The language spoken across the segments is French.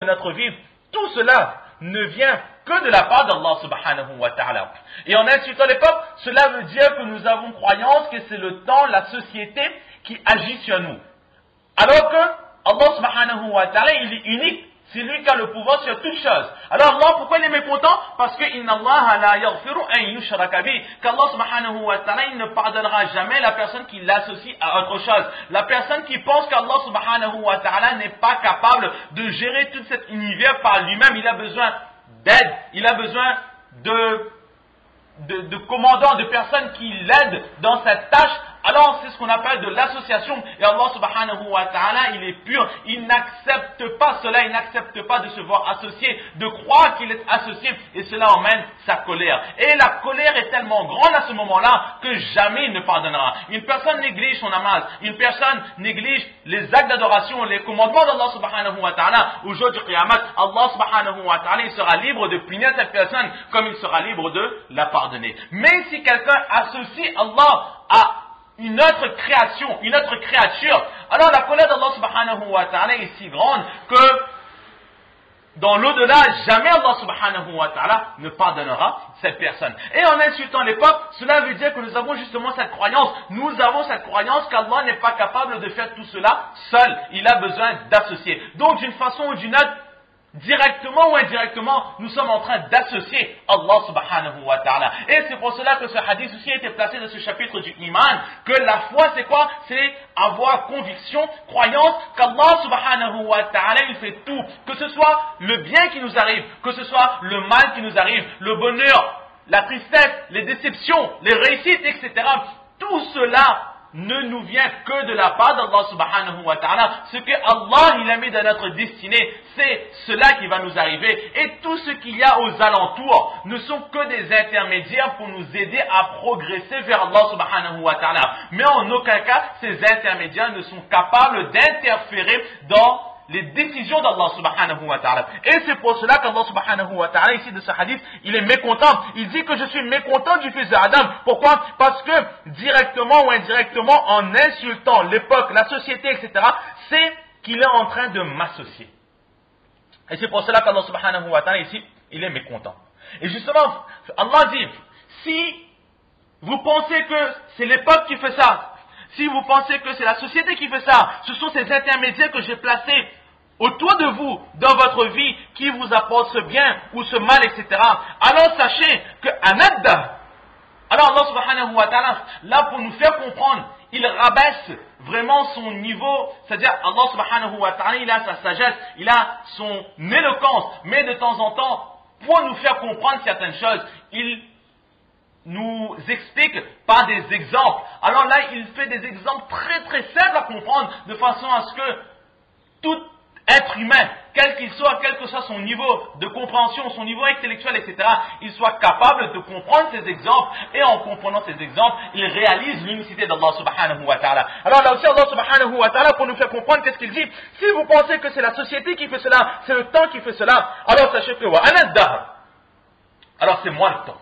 de notre vie, tout cela ne vient que de la part d'Allah subhanahu wa ta'ala. Et en insultant les peuples, cela veut dire que nous avons croyance que c'est le temps, la société qui agit sur nous. Alors que Allah subhanahu wa ta'ala, il est unique. C'est lui qui a le pouvoir sur toutes choses. Alors Allah, pourquoi il est mécontent? Parce que inna Allah la yaghfiru an yushraka bi. Qu'Allah subhanahu wa ta'ala, il ne pardonnera jamais la personne qui l'associe à autre chose. La personne qui pense qu'Allah subhanahu wa ta'ala n'est pas capable de gérer tout cet univers par lui-même. Il a besoin d'aide. Il a besoin de commandants, de personnes qui l'aident dans cette tâche. Alors c'est ce qu'on appelle de l'association. Et Allah subhanahu wa ta'ala, il est pur. Il n'accepte pas cela. Il n'accepte pas de se voir associé, de croire qu'il est associé. Et cela emmène sa colère. Et la colère est tellement grande à ce moment-là que jamais il ne pardonnera. Une personne néglige son namaz. Une personne néglige les actes d'adoration, les commandements d'Allah subhanahu wa ta'ala. Au jour du qiyamah, Allah subhanahu wa ta'ala, il sera libre de punir cette personne comme il sera libre de la pardonner. Mais si quelqu'un associe Allah à une autre création, une autre créature, alors la colère d'Allah subhanahu wa ta'ala est si grande que dans l'au-delà, jamais Allah subhanahu wa ta'ala ne pardonnera cette personne. Et en insultant les peuples, cela veut dire que nous avons justement cette croyance. Nous avons cette croyance qu'Allah n'est pas capable de faire tout cela seul. Il a besoin d'associer. Donc d'une façon ou d'une autre, directement ou indirectement, nous sommes en train d'associer Allah subhanahu wa ta'ala. Et c'est pour cela que ce hadith aussi a été placé dans ce chapitre du iman, que la foi c'est quoi? C'est avoir conviction, croyance qu'Allah subhanahu wa ta'ala il fait tout, que ce soit le bien qui nous arrive, que ce soit le mal qui nous arrive, le bonheur, la tristesse, les déceptions, les réussites, etc. Tout cela ne nous vient que de la part d'Allah subhanahu wa ta'ala. Ce que Allah il a mis dans notre destinée, c'est cela qui va nous arriver. Et tout ce qu'il y a aux alentours ne sont que des intermédiaires pour nous aider à progresser vers Allah subhanahu wa ta'ala. Mais en aucun cas, ces intermédiaires ne sont capables d'interférer dans les décisions d'Allah subhanahu wa ta'ala. Et c'est pour cela qu'Allah subhanahu wa ta'ala, ici de ce hadith, il est mécontent. Il dit que je suis mécontent du fils d'Adam. Pourquoi? Parce que directement ou indirectement, en insultant l'époque, la société, etc., c'est qu'il est en train de m'associer. Et c'est pour cela qu'Allah subhanahu wa ta'ala, ici, il est mécontent. Et justement, Allah dit, si vous pensez que c'est l'époque qui fait ça, si vous pensez que c'est la société qui fait ça, ce sont ces intermédiaires que j'ai placés autour de vous, dans votre vie, qui vous apportent ce bien ou ce mal, etc. Alors sachez que Anadda, alors Allah subhanahu wa ta'ala, là pour nous faire comprendre, il rabaisse vraiment son niveau, c'est-à-dire Allah subhanahu wa ta'ala, il a sa sagesse, il a son éloquence, mais de temps en temps, pour nous faire comprendre certaines choses, il nous explique par des exemples. Alors là, il fait des exemples très très simples à comprendre, de façon à ce que tout être humain, quel qu'il soit, quel que soit son niveau de compréhension, son niveau intellectuel, etc., il soit capable de comprendre ces exemples, et en comprenant ces exemples, il réalise l'unicité d'Allah subhanahu wa ta'ala. Alors là aussi, Allah subhanahu wa ta'ala, pour nous faire comprendre, qu'est-ce qu'il dit? Si vous pensez que c'est la société qui fait cela, c'est le temps qui fait cela, alors sachez que wa ana ad-dahr. Alors c'est moi le temps.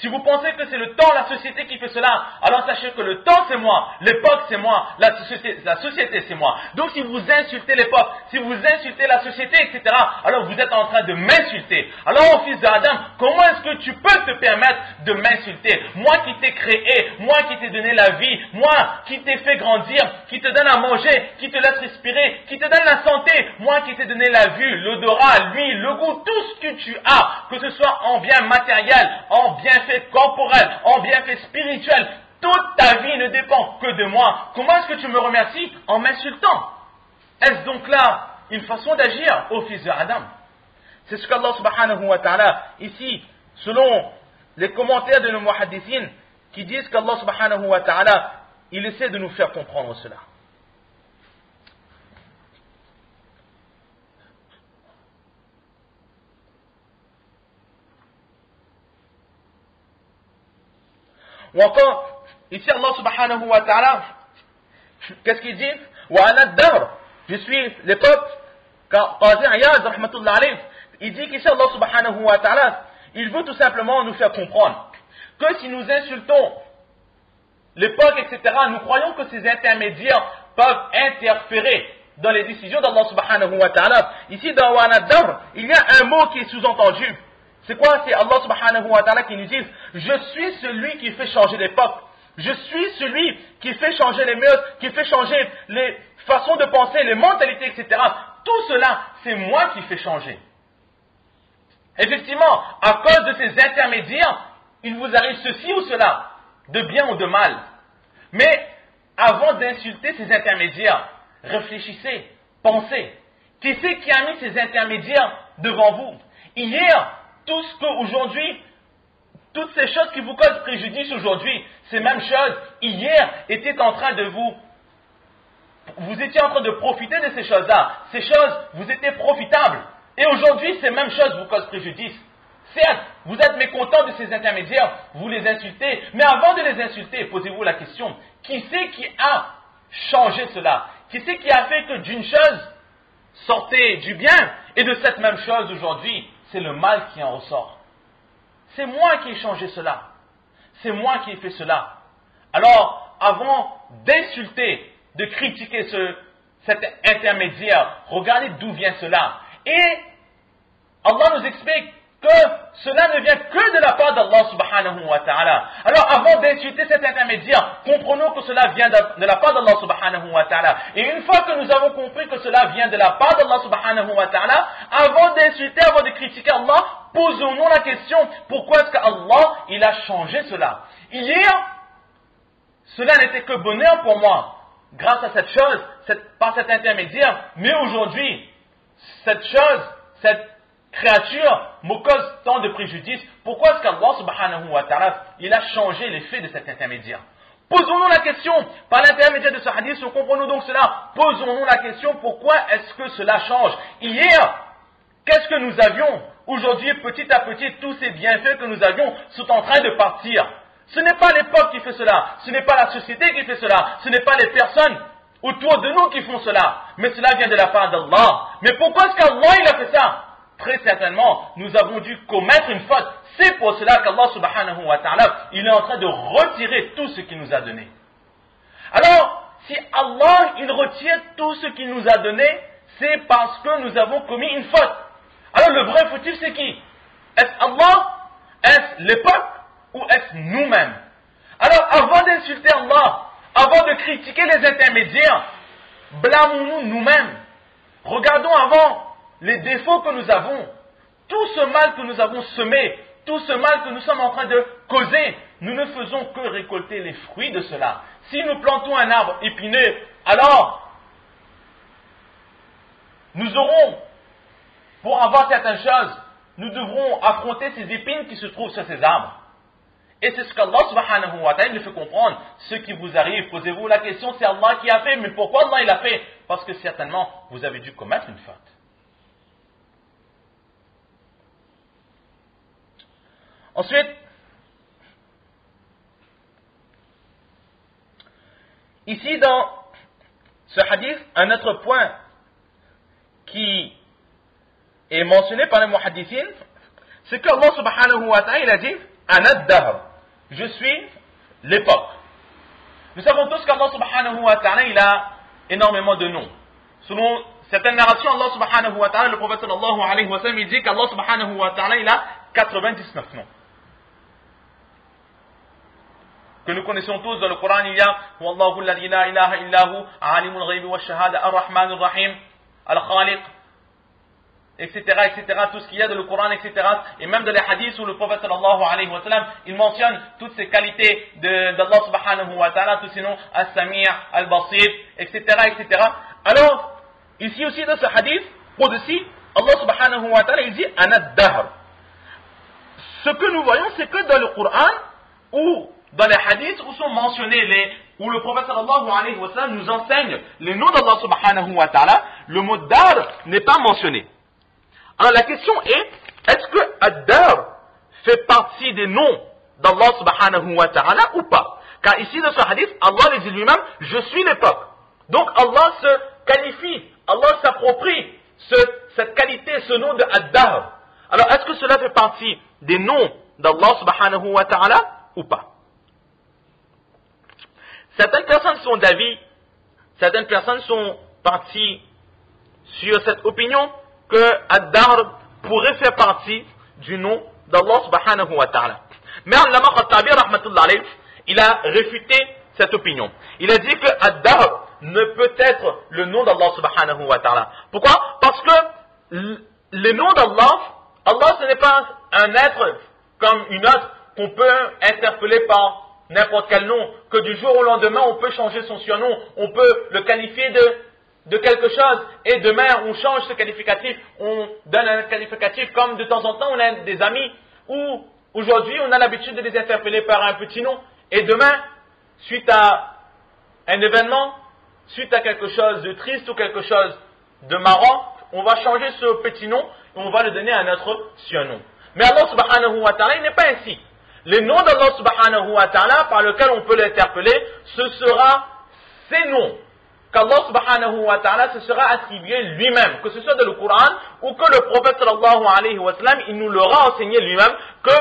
Si vous pensez que c'est le temps, la société qui fait cela, alors sachez que le temps c'est moi, l'époque c'est moi, la société c'est moi. Donc si vous insultez l'époque, si vous insultez la société, etc., alors vous êtes en train de m'insulter. Alors mon fils d'Adam, comment est-ce que tu peux te permettre de m'insulter? Moi qui t'ai créé, moi qui t'ai donné la vie, moi qui t'ai fait grandir, qui te donne à manger, qui te laisse respirer, qui te donne la santé, moi qui t'ai donné la vue, l'odorat, l'huile, le goût, tout ce que tu as, que ce soit en bien matériel, en bienfait corporel, en bienfait spirituel, toute ta vie ne dépend que de moi. Comment est-ce que tu me remercies? En m'insultant. Est-ce donc là une façon d'agir au fils d'Adam? C'est ce qu'Allah subhanahu wa ta'ala, ici, selon les commentaires de nos muhaddithines, qui disent qu'Allah subhanahu wa ta'ala, il essaie de nous faire comprendre cela. Ou encore, ici Allah subhanahu wa ta'ala, qu'est-ce qu'il dit? Wa ana ad-dahr, je suis l'époque, Qazi Iyad, rahmatullah alayh, il dit qu'ici Allah subhanahu wa ta'ala, il veut tout simplement nous faire comprendre que si nous insultons l'époque, etc., nous croyons que ces intermédiaires peuvent interférer dans les décisions d'Allah subhanahu wa ta'ala. Ici dans wa an-nadr, il y a un mot qui est sous-entendu. C'est quoi? C'est Allah subhanahu wa ta'ala qui nous dit: je suis celui qui fait changer l'époque. Je suis celui qui fait changer les mœurs, qui fait changer les façons de penser, les mentalités, etc. Tout cela, c'est moi qui fais changer. Effectivement, à cause de ces intermédiaires, il vous arrive ceci ou cela, de bien ou de mal. Mais avant d'insulter ces intermédiaires, réfléchissez, pensez. Qui c'est qui a mis ces intermédiaires devant vous? Hier, tout ce qu'aujourd'hui, toutes ces choses qui vous causent préjudice aujourd'hui, ces mêmes choses, hier, étaient en train de vous étiez en train de profiter de ces choses-là. Ces choses, vous étiez profitables. Et aujourd'hui, ces mêmes choses vous causent préjudice. Certes, vous êtes mécontents de ces intermédiaires, vous les insultez, mais avant de les insulter, posez-vous la question: qui c'est qui a changé cela? Qui c'est qui a fait que d'une chose sortait du bien, et de cette même chose aujourd'hui, c'est le mal qui en ressort? C'est moi qui ai changé cela. C'est moi qui ai fait cela. Alors, avant d'insulter, de critiquer cet intermédiaire, regardez d'où vient cela. Et Allah nous explique que cela ne vient que de la part d'Allah subhanahu wa ta'ala. Alors avant d'insulter cet intermédiaire, comprenons que cela vient de la part d'Allah subhanahu wa ta'ala. Et une fois que nous avons compris que cela vient de la part d'Allah subhanahu wa ta'ala, avant d'insulter, avant de critiquer Allah, posons-nous la question: pourquoi est-ce qu'Allah, il a changé cela? Hier, cela n'était que bonheur pour moi, grâce à cette chose, par cet intermédiaire, mais aujourd'hui, cette chose, cette créature me cause tant de préjudice. Pourquoi est-ce qu'Allah subhanahu wa ta'ala, il a changé l'effet de cet intermédiaire? Posons-nous la question, par l'intermédiaire de ce hadith, si nous comprenons donc cela, posons-nous la question: pourquoi est-ce que cela change? Hier, qu'est-ce que nous avions? Aujourd'hui, petit à petit, tous ces bienfaits que nous avions sont en train de partir. Ce n'est pas l'époque qui fait cela, ce n'est pas la société qui fait cela, ce n'est pas les personnes autour de nous qui font cela, mais cela vient de la part d'Allah. Mais pourquoi est-ce qu'Allah il a fait ça? Très certainement, nous avons dû commettre une faute. C'est pour cela qu'Allah subhanahu wa ta'ala, il est en train de retirer tout ce qu'il nous a donné. Alors, si Allah, il retire tout ce qu'il nous a donné, c'est parce que nous avons commis une faute. Alors, le vrai fautif, c'est qui? Est-ce Allah? Est-ce l'époque? Ou est-ce nous-mêmes? Alors, avant d'insulter Allah, avant de critiquer les intermédiaires, blâmons-nous nous-mêmes. Regardons avant les défauts que nous avons, tout ce mal que nous avons semé, tout ce mal que nous sommes en train de causer, nous ne faisons que récolter les fruits de cela. Si nous plantons un arbre épineux, alors nous aurons, pour avoir certaines choses, nous devrons affronter ces épines qui se trouvent sur ces arbres. Et c'est ce qu'Allah subhanahu wa ta'ala nous fait comprendre. Ce qui vous arrive, posez-vous la question: c'est Allah qui a fait, mais pourquoi Allah il a fait? Parce que certainement, vous avez dû commettre une faute. Ensuite, ici dans ce hadith, un autre point qui est mentionné par les muhaddithin, c'est que Allah subhanahu wa ta'ala il a dit: Ana ad-dahr, je suis l'époque. Nous savons tous qu'Allah subhanahu wa ta'ala il a énormément de noms. Selon certaines narrations, Allah subhanahu wa ta'ala, le prophète sallallahu alayhi wa sallam, il dit qu'Allah subhanahu wa ta'ala il a 99 noms. Que nous connaissons tous dans le Coran, il y a Wallahu alladhi la ilaha illahu, alimul ghaybi wa shahada, ar-rahman ar-rahim, al-khaliq, etc., etc., tout ce qu'il y a dans le Coran, etc., et même dans les hadiths où le prophète sallallahu alayhi wa sallam, il mentionne toutes ces qualités d'Allah subhanahu wa ta'ala, tous ces noms, al-sami', al-basir, etc., etc. Alors, ici aussi dans ce hadith, au-dessus, Allah subhanahu wa ta'ala, il dit Anad-dahr. Ce que nous voyons, c'est que dans le Coran, ou dans les hadiths où sont mentionnés où le prophète sallallahu alayhi wa sallam nous enseigne les noms d'Allah subhanahu wa ta'ala, le mot dar n'est pas mentionné. Alors la question est-ce que ad-dar fait partie des noms d'Allah subhanahu wa ta'ala ou pas? Car ici dans ce hadith, Allah dit lui-même: je suis l'époque. Donc Allah se qualifie, Allah s'approprie cette qualité, ce nom de ad-dar. Alors est-ce que cela fait partie des noms d'Allah subhanahu wa ta'ala ou pas? Certaines personnes sont d'avis, certaines personnes sont parties sur cette opinion que Ad-Dahr pourrait faire partie du nom d'Allah subhanahu wa ta'ala. Mais Allama Khattabi rahmatullah alayh, il a réfuté cette opinion. Il a dit que Ad-Dahr ne peut être le nom d'Allah subhanahu wa ta'ala. Pourquoi? Parce que le nom d'Allah, Allah ce n'est pas un être comme une autre qu'on peut interpeller par n'importe quel nom, que du jour au lendemain on peut changer son surnom, on peut le qualifier de quelque chose, et demain on change ce qualificatif, on donne un qualificatif, comme de temps en temps on a des amis, où aujourd'hui on a l'habitude de les interpeller par un petit nom, et demain, suite à un événement, suite à quelque chose de triste ou quelque chose de marrant, on va changer ce petit nom, et on va le donner à notre surnom. Mais Allah subhanahu wa ta'ala, il n'est pas ainsi. Les noms d'Allah subhanahu wa ta'ala par lesquels on peut l'interpeller, ce sera ces noms qu'Allah subhanahu wa ta'ala se sera attribué lui-même, que ce soit dans le Coran ou que le prophète sallallahu alayhi wa sallam, il nous l'aura enseigné lui-même, que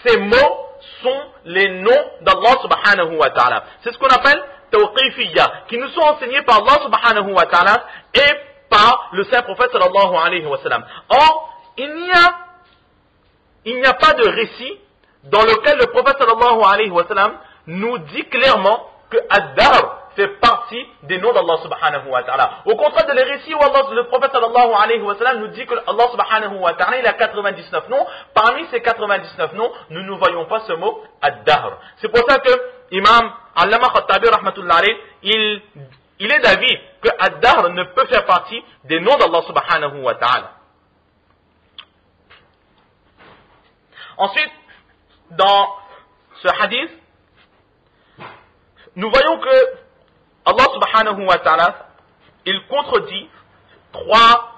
ces mots sont les noms d'Allah subhanahu wa ta'ala. C'est ce qu'on appelle tawqifiyya, qui nous sont enseignés par Allah subhanahu wa ta'ala et par le saint prophète sallallahu alayhi wa sallam. Or, il n'y a pas de récit dans lequel le prophète sallallahu alayhi wa sallam nous dit clairement que Ad-Dahr fait partie des noms d'Allah subhanahu wa ta'ala. Au contraire de les récits où le prophète sallallahu alayhi wa sallam nous dit que Allah subhanahu wa ta'ala il a 99 noms. Parmi ces 99 noms, nous ne voyons pas ce mot Ad-Dahr. C'est pour ça que Imam Allama Khattabi rahmatullah alayh, il est d'avis que Ad-Dahr ne peut faire partie des noms d'Allah subhanahu wa ta'ala. Ensuite, dans ce hadith, nous voyons que Allah subhanahu wa ta'ala, il contredit trois